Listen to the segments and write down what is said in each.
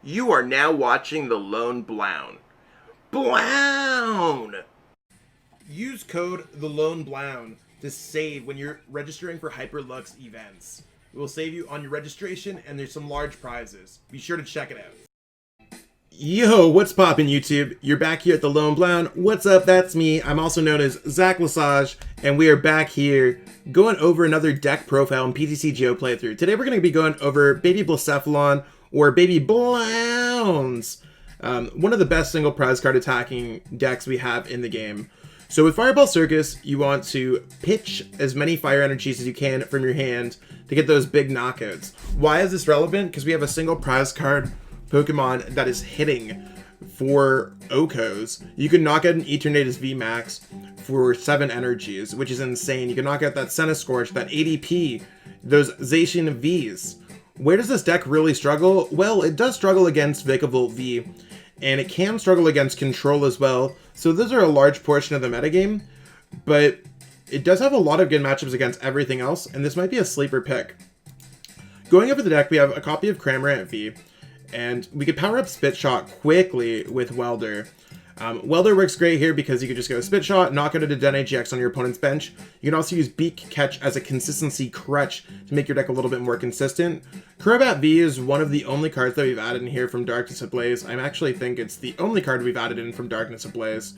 You are now watching The Lone Blown. Blown! Use code TheLoneBlown to save when you're registering for Hyperlux events. It will save you on your registration, and there's some large prizes. Be sure to check it out. Yo, what's poppin' YouTube? You're back here at The Lone Blown. What's up? That's me. I'm also known as Zach Lesage, and we are back here going over another deck profile in PTCGO Play Through. Today we're going to be going over Baby Blacephalon, or Baby Blowns. One of the best single prize card attacking decks we have in the game. So with Fireball Circus, you want to pitch as many fire energies as you can from your hand to get those big knockouts. Why is this relevant? Because we have a single prize card Pokemon that is hitting for Okos. You can knock out an Eternatus VMAX for 7 energies, which is insane. You can knock out that Centiskorch, that ADP, those Zacian Vs. Where does this deck really struggle? Well, it does struggle against Vikavolt V, and it can struggle against Control as well, so those are a large portion of the metagame, but it does have a lot of good matchups against everything else, and this might be a sleeper pick. Going over the deck, we have a copy of Cramorant V, and we could power up Spit Shot quickly with Welder. Welder works great here because you could just go Spit Shot, knock out a Dedenne-GX on your opponent's bench. You can also use Beak Catch as a consistency crutch to make your deck a little bit more consistent. Crobat V is one of the only cards that we've added in here from Darkness Ablaze. I actually think it's the only card we've added in from Darkness Ablaze.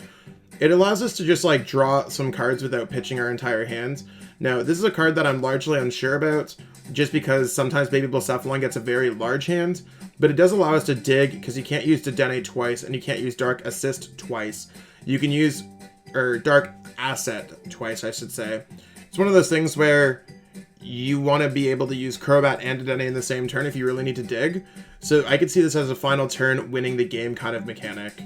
It allows us to just like draw some cards without pitching our entire hand. Now, this is a card that I'm largely unsure about, just because sometimes Baby Blacephalon gets a very large hand, but it does allow us to dig, because you can't use Dedenne twice, and you can't use Dark Assist twice. You can use, or Dark Asset twice, I should say. It's one of those things where you want to be able to use Crobat and Dedenne in the same turn if you really need to dig. So I could see this as a final turn winning the game kind of mechanic.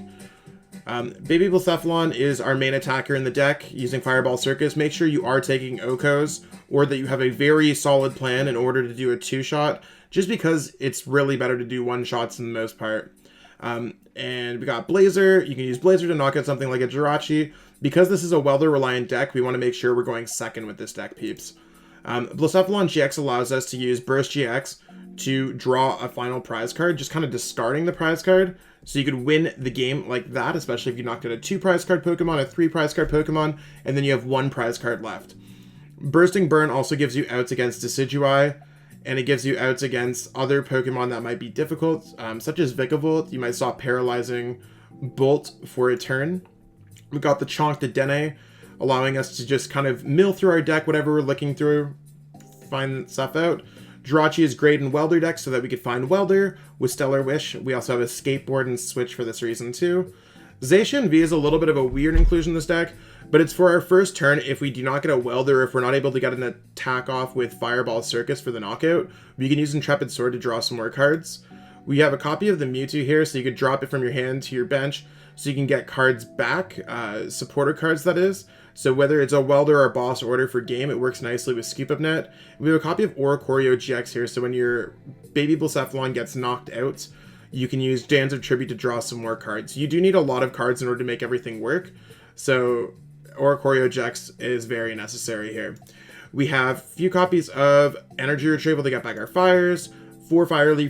Baby Blacephalon is our main attacker in the deck using Fireball Circus. Make sure you are taking Okos, or that you have a very solid plan in order to do a 2-shot, just because it's really better to do 1-shots in the most part. And we got Blazer. You can use Blazer to knock out something like a Jirachi. Because this is a Welder-reliant deck, we want to make sure we're going second with this deck, peeps. Blacephalon-GX allows us to use Burst GX to draw a final prize card, just kind of discarding the prize card. So you could win the game like that, especially if you knocked out a 2 prize card Pokemon, a 3 prize card Pokemon, and then you have 1 prize card left. Bursting Burn also gives you outs against Decidueye, and it gives you outs against other Pokemon that might be difficult, such as Vikavolt. You might stop Paralyzing Bolt for a turn. We got the Chonk Dedenne, allowing us to just kind of mill through our deck, whatever we're looking through, find stuff out. Jirachi is great in Welder decks so that we could find Welder with Stellar Wish. We also have a Skateboard and Switch for this reason too. Zacian V is a little bit of a weird inclusion in this deck, but it's for our first turn if we do not get a Welder, or if we're not able to get an attack off with Fireball Circus for the knockout. We can use Intrepid Sword to draw some more cards. We have a copy of the Mewtwo here, so you could drop it from your hand to your bench, so you can get cards back, supporter cards that is. So whether it's a Welder or Boss Order for game, it works nicely with Scoop Up Net. We have a copy of Oricorio-GX here, so when your Baby Blacephalon gets knocked out, you can use Jans of Tribute to draw some more cards. You do need a lot of cards in order to make everything work, so Oricorio-GX is very necessary here. We have a few copies of Energy Retrieval to get back our fires, 4 Fiery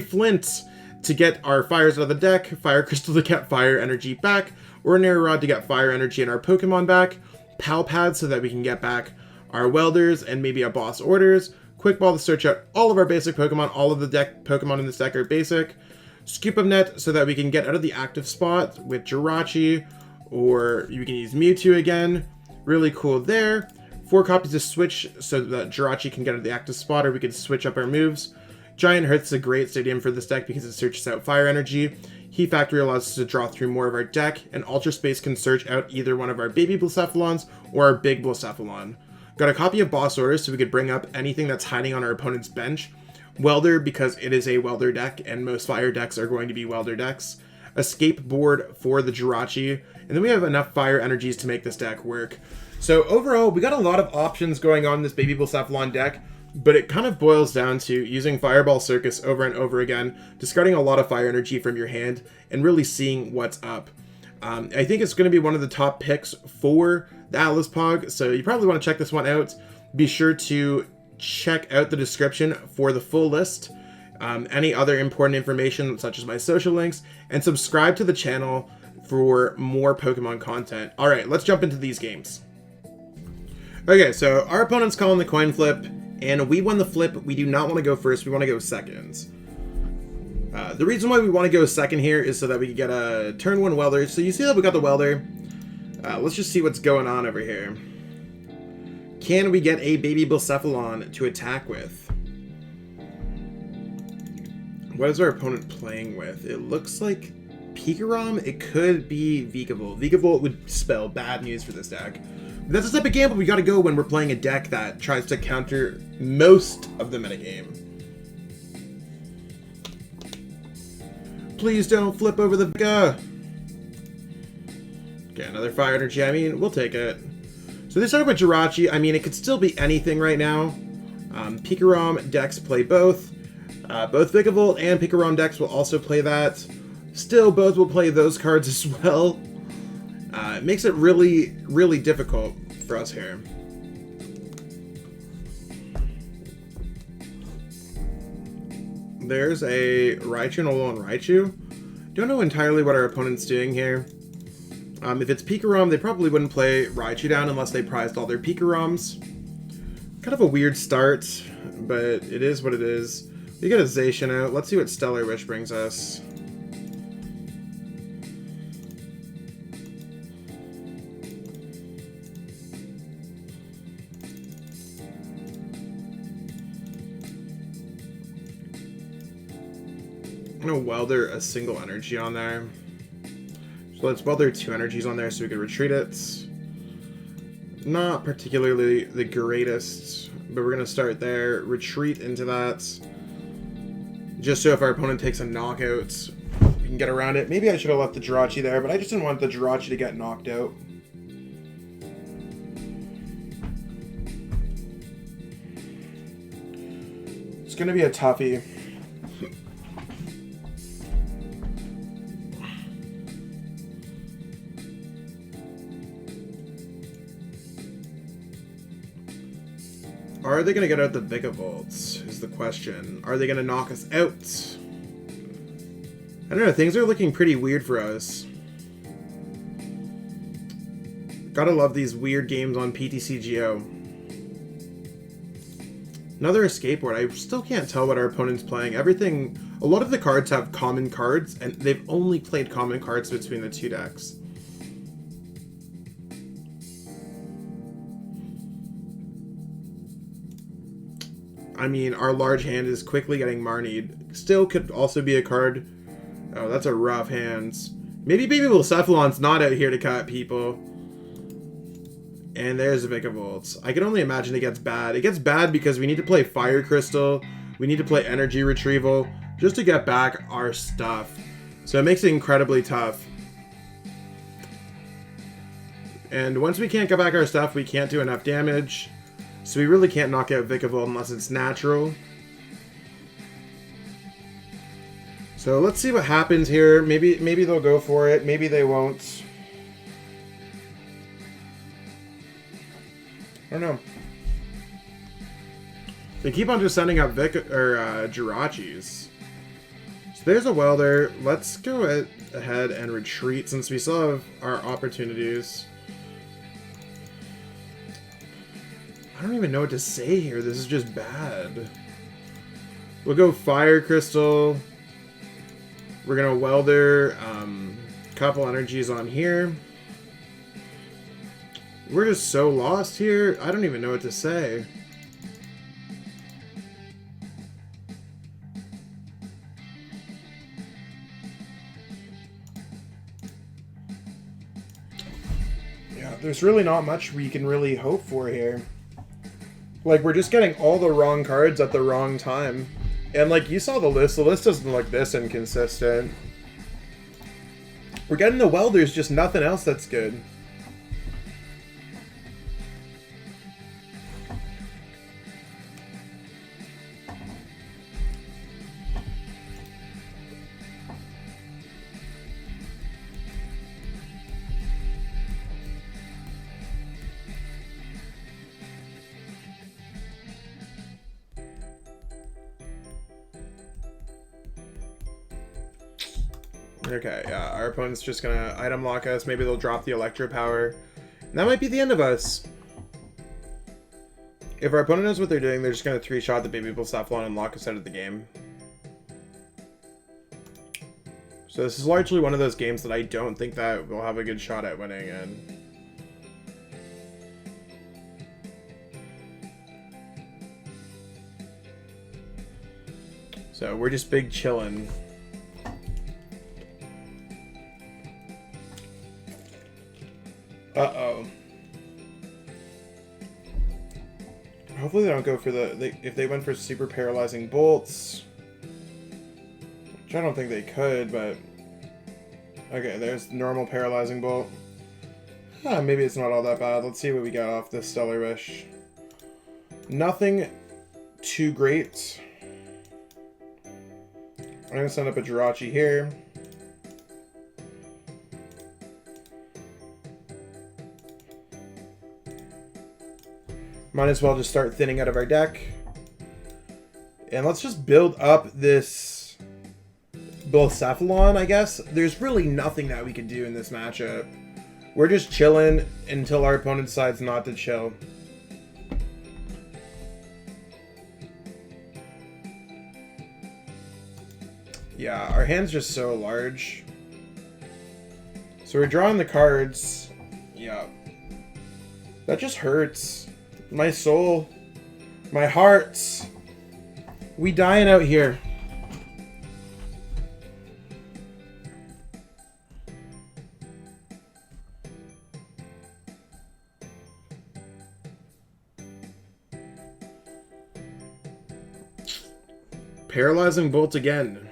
Flints to get our fires out of the deck, Fire Crystal to get fire energy back, Ordinary Rod to get fire energy and our Pokemon back, Pal Pad so that we can get back our Welders and maybe our Boss Orders, Quick Ball to search out all of our basic Pokemon. All of the deck Pokemon in this deck are basic. Scoop of Net so that we can get out of the active spot with Jirachi, or you can use Mewtwo again. Really cool there. 4 copies of Switch so that Jirachi can get out of the active spot, or we could switch up our moves. Giant Hearth is a great stadium for this deck because it searches out fire energy. Heat Factory allows us to draw through more of our deck, and Ultra Space can search out either one of our Baby Blacephalons or our Big Blacephalon. Got a copy of Boss Orders so we could bring up anything that's hiding on our opponent's bench. Welder because it is a Welder deck, and most fire decks are going to be Welder decks. Escape Board for the Jirachi, and then we have enough fire energies to make this deck work. So overall, we got a lot of options going on in this Baby Blacephalon deck, but it kind of boils down to using Fireball Circus over and over again, discarding a lot of fire energy from your hand, and really seeing what's up. I think it's going to be one of the top picks for the Atlas POG, so you probably want to check this one out. Be sure to check out the description for the full list. any other important information such as my social links, and subscribe to the channel for more Pokemon content. Alright, let's jump into these games. Okay, so our opponent's calling the coin flip, and we won the flip. We do not want to go first, we want to go second. The reason why we want to go second here is so that we can get a turn 1 welder. So you see that we got the welder. Let's just see what's going on over here. Can we get a baby Blacephalon to attack with? What is our opponent playing with? It looks like Pikarom. It could be Vikavolt. Vikavolt would spell bad news for this deck. That's the type of gamble we gotta go when we're playing a deck that tries to counter most of the metagame. Please don't flip over the Vega. Okay, another fire energy. I mean, we'll take it. So they started with Jirachi. I mean, it could still be anything right now. Pikarom decks play both. Both Vikavolt and Pikarom decks will also play that. Still, both will play those cards as well. It makes it really, really difficult for us here. There's a Raichu and a Alolan Raichu. Don't know entirely what our opponent's doing here. If it's Pikarom, they probably wouldn't play Raichu down unless they prized all their Pikaroms. Kind of a weird start, but it is what it is. We get a Zacian out. Let's see what Stellar Wish brings us. I'm gonna welder a single energy on there. So let's welder 2 energies on there so we can retreat it. Not particularly the greatest, but we're gonna start there, retreat into that. Just so if our opponent takes a knockout, we can get around it. Maybe I should have left the Jirachi there, but I just didn't want the Jirachi to get knocked out. It's gonna be a toughie. Are they going to get out the Vigavolts, is the question. Are they going to knock us out? I don't know, things are looking pretty weird for us. Gotta love these weird games on PTCGO. Another Escape Board. I still can't tell what our opponent's playing. Everything, a lot of the cards have common cards, and they've only played common cards between the two decks. I mean, our large hand is quickly getting Marnied. Still could also be a card. Oh, that's a rough hand. Maybe Baby Blacephalon's not out here to cut people. And there's a Vikavolt. I can only imagine it gets bad. It gets bad because we need to play Fire Crystal. We need to play Energy Retrieval just to get back our stuff. So it makes it incredibly tough. And once we can't get back our stuff, we can't do enough damage. So we really can't knock out Vikavolt unless it's natural. So let's see what happens here. Maybe they'll go for it. Maybe they won't. I don't know. They keep on just sending out Jirachis. So there's a welder. Let's go ahead and retreat since we still have our opportunities. I don't even know what to say here. This is just bad. We'll go Fire Crystal. We're gonna welder couple energies on here. We're just so lost here. I don't even know what to say. Yeah, there's really not much we can really hope for here. Like, we're just getting all the wrong cards at the wrong time. And, like, you saw the list doesn't look this inconsistent. We're getting the welders, just nothing else that's good. Okay, yeah, our opponent's just gonna item lock us. Maybe they'll drop the Electro Power. And that might be the end of us. If our opponent knows what they're doing, they're just gonna 3-shot the baby Blacephalon and lock us out of the game. So this is largely one of those games that I don't think that we'll have a good shot at winning in. So we're just big chillin'. Uh-oh. Hopefully they don't go for if they went for super paralyzing bolts. Which I don't think they could, but... Okay, there's normal paralyzing bolt. Maybe it's not all that bad. Let's see what we got off this Stellar Wish. Nothing too great. I'm going to send up a Jirachi here. Might as well just start thinning out of our deck. And let's just build up this Blacephalon, I guess. There's really nothing that we can do in this matchup. We're just chilling until our opponent decides not to chill. Yeah, our hand's just so large. So we're drawing the cards. Yeah. That just hurts. My soul. My heart. We dying out here. Paralyzing bolt again.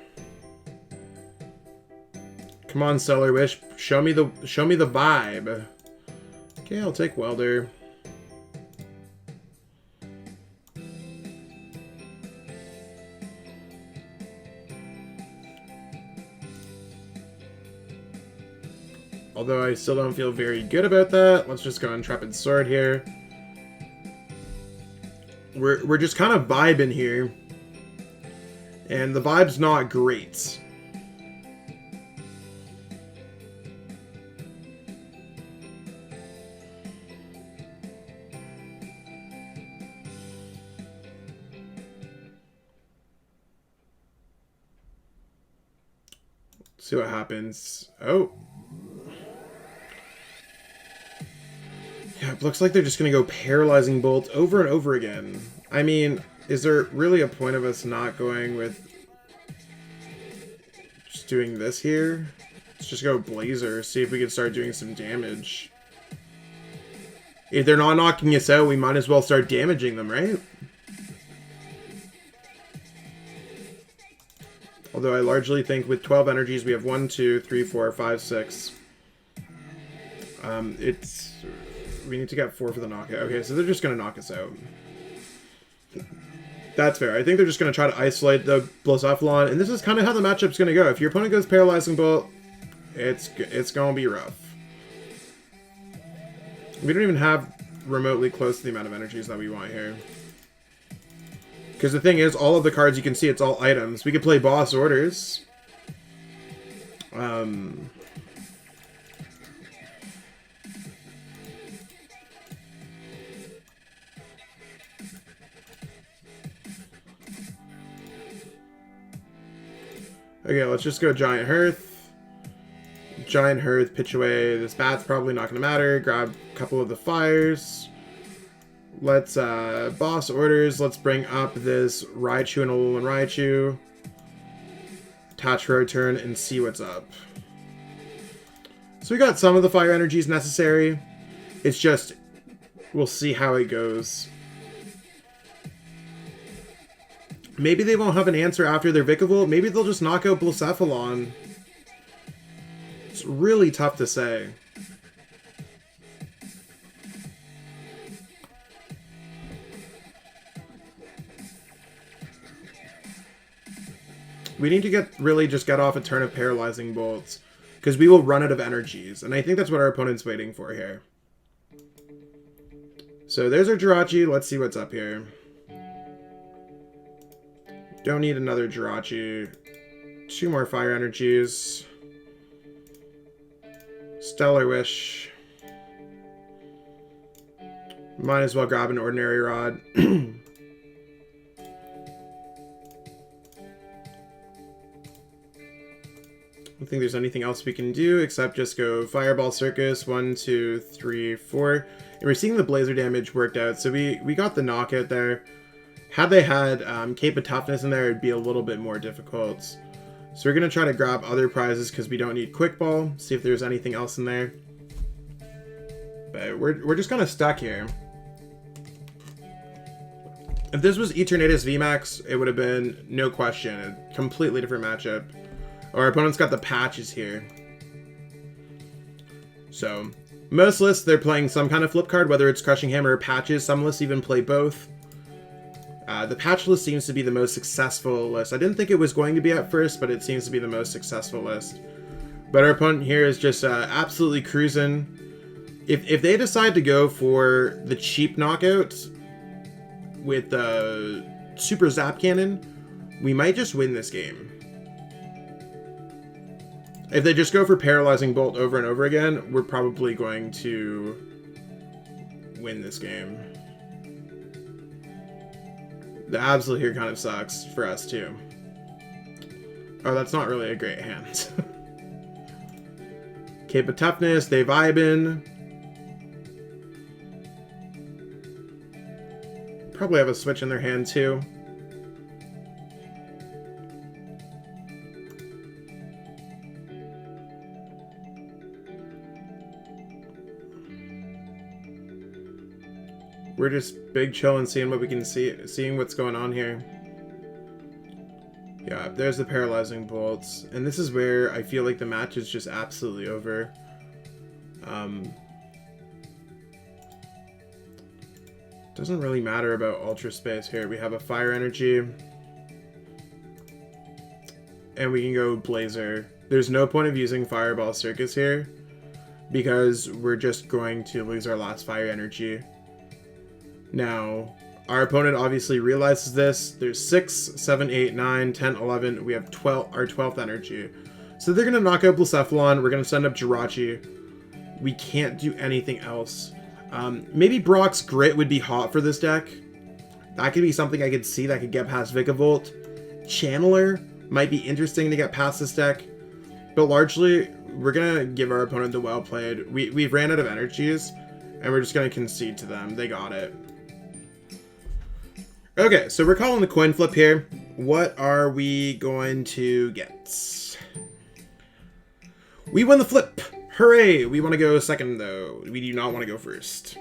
Come on, Stellar Wish. Show me the vibe. Okay, I'll take Welder. Although I still don't feel very good about that. Let's just go Intrepid Sword here. We're just kind of vibing here. And the vibe's not great. See what happens. Oh. Yeah, it looks like they're just going to go Paralyzing Bolt over and over again. I mean, is there really a point of us not going with just doing this here? Let's just go Blazer, see if we can start doing some damage. If they're not knocking us out, we might as well start damaging them, right? Although I largely think with 12 energies, we have 1, 2, 3, 4, 5, 6. We need to get 4 for the knockout. Okay, so they're just going to knock us out. That's fair. I think they're just going to try to isolate the Blacephalon, and this is kind of how the matchup's going to go. If your opponent goes Paralyzing Bolt, it's going to be rough. We don't even have remotely close to the amount of energies that we want here. Because the thing is, all of the cards you can see, it's all items. We could play Boss Orders. Okay, let's just go Giant Hearth. Giant Hearth, pitch away. This bat's probably not going to matter. Grab a couple of the fires. Let's, Boss Orders. Let's bring up this Raichu and Alolan Raichu. Attach for our turn and see what's up. So we got some of the fire energies necessary. It's just, we'll see how it goes. Maybe they won't have an answer after their Vikavolt. Maybe they'll just knock out Blacephalon. It's really tough to say. We need to really just get off a turn of Paralyzing Bolts, because we will run out of energies, and I think that's what our opponent's waiting for here. So there's our Jirachi. Let's see what's up here. Don't need another Jirachi. 2 more fire energies. Stellar Wish. Might as well grab an Ordinary Rod. I don't think there's anything else we can do except just go Fireball Circus. 1, 2, 3, 4. And we're seeing the Blazer damage worked out, so we got the knockout there. Had they had Cape of Toughness in there, it'd be a little bit more difficult. So we're going to try to grab other prizes because we don't need Quick Ball. See if there's anything else in there. But we're just kind of stuck here. If this was Eternatus VMAX, it would have been, no question, a completely different matchup. Our opponent's got the patches here. So, most lists, they're playing some kind of flip card, whether it's Crushing Hammer or patches. Some lists even play both. The patch list seems to be the most successful list. I didn't think it was going to be at first, but it seems to be the most successful list. But our opponent here is just absolutely cruising. If they decide to go for the cheap knockout with the Super Zap Cannon, we might just win this game. If they just go for Paralyzing Bolt over and over again, we're probably going to win this game. The Absolute here kind of sucks for us too. Oh, that's not really a great hand. Cape of Toughness, they vibe in. Probably have a switch in their hand too. We're just big chill and seeing what we can see, seeing what's going on here. Yeah, there's the Paralyzing Bolts. And this is where I feel like the match is just absolutely over. Doesn't really matter about Ultra Space here. We have a Fire Energy. And we can go Blazer. There's no point of using Fireball Circus here, because we're just going to lose our last Fire Energy. Now, our opponent obviously realizes this. There's 6, 7, 8, 9, 10, 11. We have our 12th energy. So they're going to knock out Blacephalon. We're going to send up Jirachi. We can't do anything else. Maybe Brock's Grit would be hot for this deck. That could be something I could see that could get past Vikavolt. Channeler might be interesting to get past this deck. But largely, we're going to give our opponent the well played. We've ran out of energies, and we're just going to concede to them. They got it. Okay, so we're calling the coin flip here. What are we going to get? We won the flip! Hooray! We want to go second, though. We do not want to go first.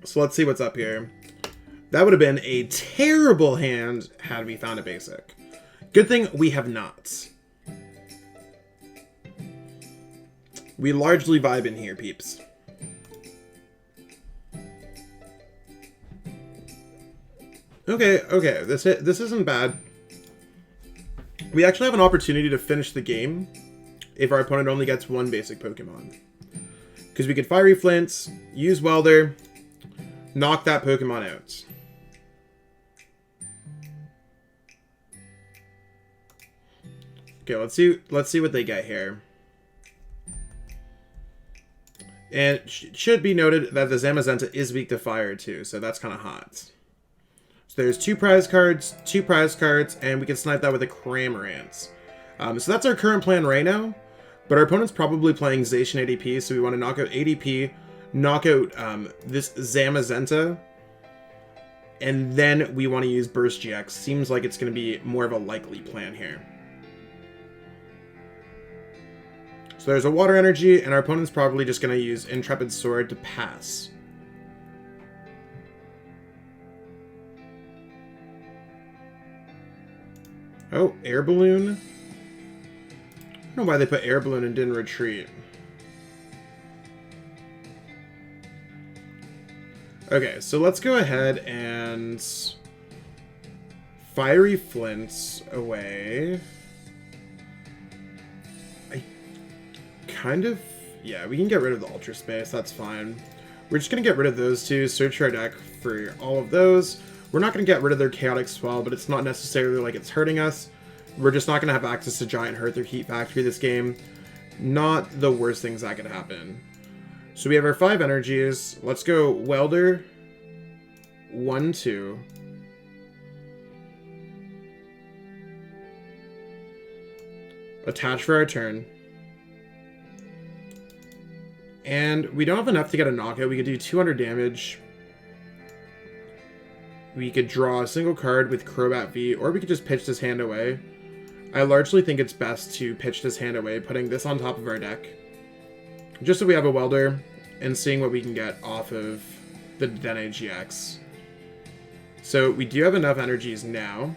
So let's see what's up here. That would have been a terrible hand had we found a basic. Good thing we have not. We largely vibe in here, peeps. Okay, this isn't bad. We actually have an opportunity to finish the game if our opponent only gets one basic Pokemon. Because we could Fiery Flints, use Welder, knock that Pokemon out. Okay, let's see what they get here. And it should be noted that the Zamazenta is weak to fire too, so that's kind of hot. So there's two prize cards, and we can snipe that with a Cramorant. So that's our current plan right now, but our opponent's probably playing Zacian ADP, so we want to knock out ADP, knock out this Zamazenta, and then we want to use Burst GX. Seems like it's going to be more of a likely plan here. So there's a Water Energy, and our opponent's probably just going to use Intrepid Sword to pass. Oh, Air Balloon? I don't know why they put Air Balloon and didn't retreat. Okay, so let's go ahead and Fiery Flints away. Yeah, we can get rid of the Ultra Space, that's fine. We're just going to get rid of those two, search our deck for all of those. We're not going to get rid of their Chaotic Swell, but it's not necessarily like it's hurting us. We're just not going to have access to Giant Hearth or Heat Factory this game. Not the worst things that could happen. So we have our 5 energies. Let's go Welder. 1, 2. Attach for our turn. And we don't have enough to get a knockout. We could do 200 damage. We could draw a single card with Crobat V, or we could just pitch this hand away. I largely think it's best to pitch this hand away, putting this on top of our deck. Just so we have a Welder, and seeing what we can get off of the Dedenne-GX. So we do have enough energies now.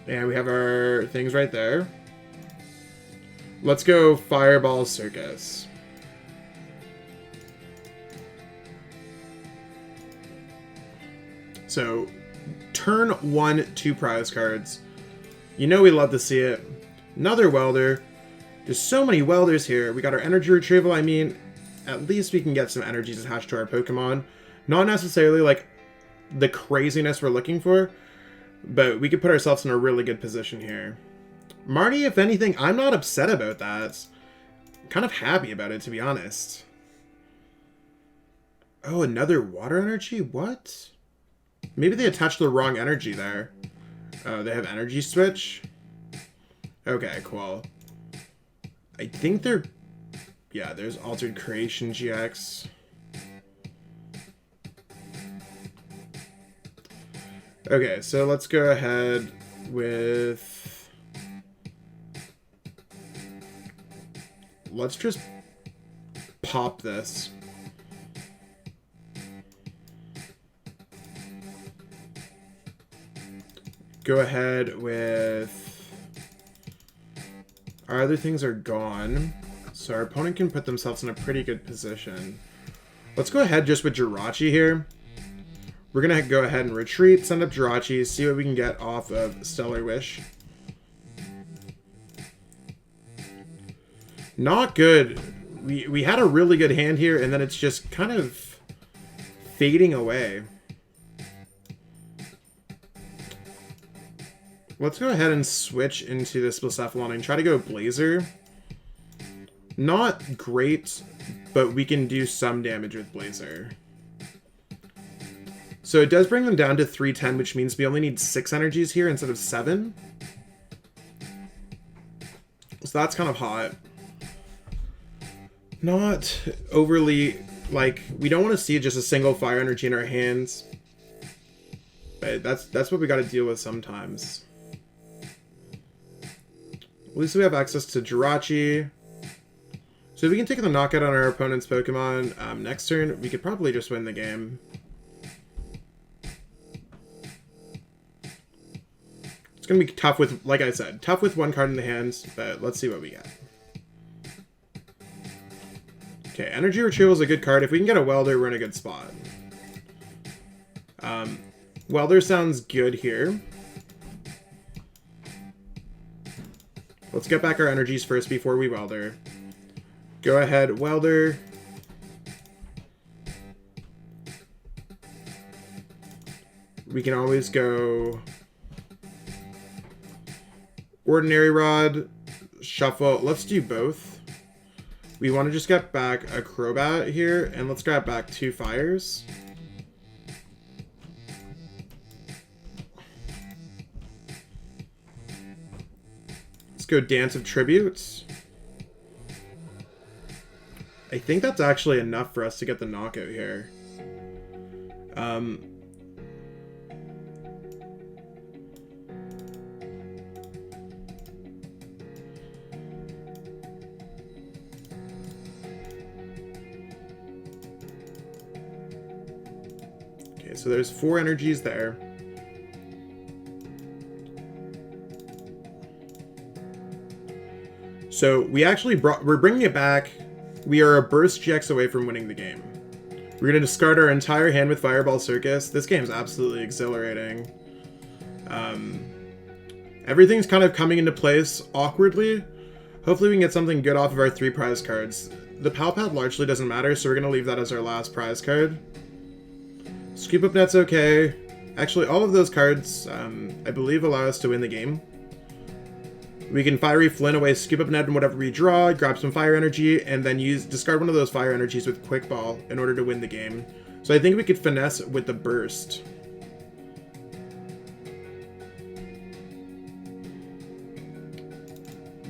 And we have our things right there. Let's go Fireball Circus. So, turn 1, 2 prize cards. You know we love to see it. Another Welder. There's so many Welders here. We got our Energy Retrieval. I mean, at least we can get some energies attached to our Pokemon. Not necessarily like the craziness we're looking for, but we could put ourselves in a really good position here. Marty, if anything, I'm not upset about that. I'm kind of happy about it, to be honest. Oh, another Water Energy? What? Maybe they attached the wrong energy there. Oh, they have Energy Switch? Okay, cool. I think they're... Yeah, there's Altered Creation GX. Okay, so let's go ahead with... Let's just pop this. Go ahead with... Our other things are gone, so our opponent can put themselves in a pretty good position. Let's go ahead just with Jirachi here. We're going to go ahead and retreat, send up Jirachi, see what we can get off of Stellar Wish. Not good. We had a really good hand here, and then it's just kind of fading away. Let's go ahead and switch into this Blacephalon and try to go Blazer. Not great, but we can do some damage with Blazer. So it does bring them down to 310, which means we only need 6 energies here instead of 7. So that's kind of hot. Not overly, like, we don't want to see just a single fire energy in our hands. But that's what we got to deal with sometimes. At least we have access to Jirachi. So if we can take the knockout on our opponent's Pokemon next turn, we could probably just win the game. It's going to be tough with, like I said, tough with one card in the hands, but let's see what we get. Okay, Energy Retrieval is a good card. If we can get a Welder, we're in a good spot. Welder sounds good here. Let's get back our energies first before we Welder. Go ahead, Welder. We can always go Ordinary Rod, Shuffle. Let's do both. We want to just get back a Crobat here, and let's grab back 2 fires. Let's go Dance of Tributes. I think that's actually enough for us to get the knockout here. Okay, so there's 4 energies there. So we actually we're bringing it back. We are a Burst GX away from winning the game. We're going to discard our entire hand with Fireball Circus. This game's absolutely exhilarating. Everything's kind of coming into place awkwardly. Hopefully we can get something good off of our 3 prize cards. The Palpad largely doesn't matter, so we're going to leave that as our last prize card. Scoop Up Net's okay. Actually, all of those cards, I believe, allow us to win the game. We can Fiery Flint away, scoop up an item, whatever we draw, grab some fire energy, and then discard one of those fire energies with Quick Ball in order to win the game. So I think we could finesse with the burst.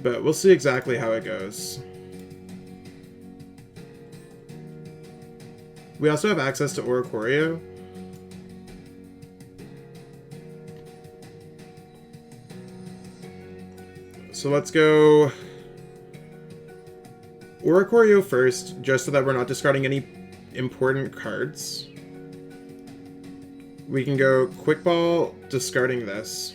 But we'll see exactly how it goes. We also have access to Oricorio. So let's go Oricorio first, just so that we're not discarding any important cards. We can go Quick Ball, discarding this.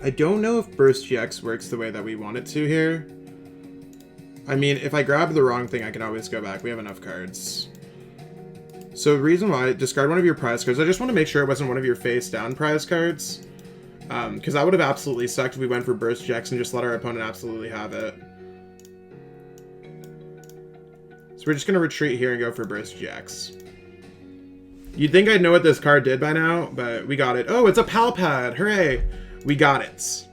I don't know if Burst GX works the way that we want it to here. I mean, if I grab the wrong thing, I can always go back. We have enough cards. So the reason why, discard one of your prize cards. I just want to make sure it wasn't one of your face down prize cards. Because that would have absolutely sucked if we went for Burst GX and just let our opponent absolutely have it. So we're just going to retreat here and go for Burst GX. You'd think I'd know what this card did by now, but we got it. Oh, it's a Pal Pad! Hooray! We got it.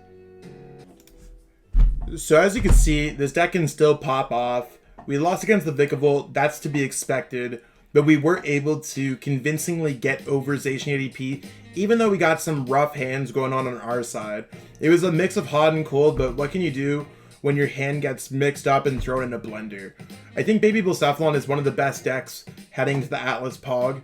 So as you can see, this deck can still pop off. We lost against the Vikavolt, that's to be expected. But we were able to convincingly get over Zacian ADP, even though we got some rough hands going on our side. It was a mix of hot and cold, but what can you do when your hand gets mixed up and thrown in a blender? I think Baby Blacephalon is one of the best decks heading to the Atlas POG,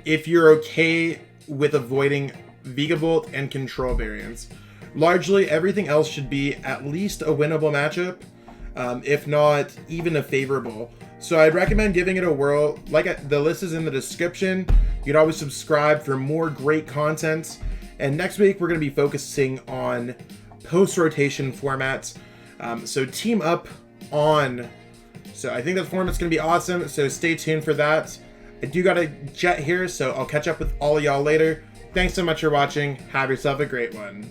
if you're okay with avoiding Vikavolt and Control variants. Largely, everything else should be at least a winnable matchup, if not even a favorable. So I'd recommend giving it a whirl. The list is in the description. You can always subscribe for more great content. And next week, we're going to be focusing on post-rotation formats. So team up on. So I think that format's going to be awesome. So stay tuned for that. I do got a jet here, so I'll catch up with all of y'all later. Thanks so much for watching. Have yourself a great one.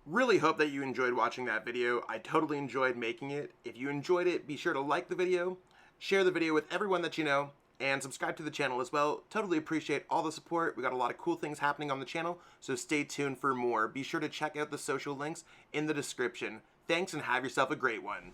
Really hope that you enjoyed watching that video. I totally enjoyed making it. If you enjoyed it, be sure to like the video, share the video with everyone that you know, and subscribe to the channel as well. Totally appreciate all the support. We got a lot of cool things happening on the channel, so stay tuned for more. Be sure to check out the social links in the description. Thanks and have yourself a great one.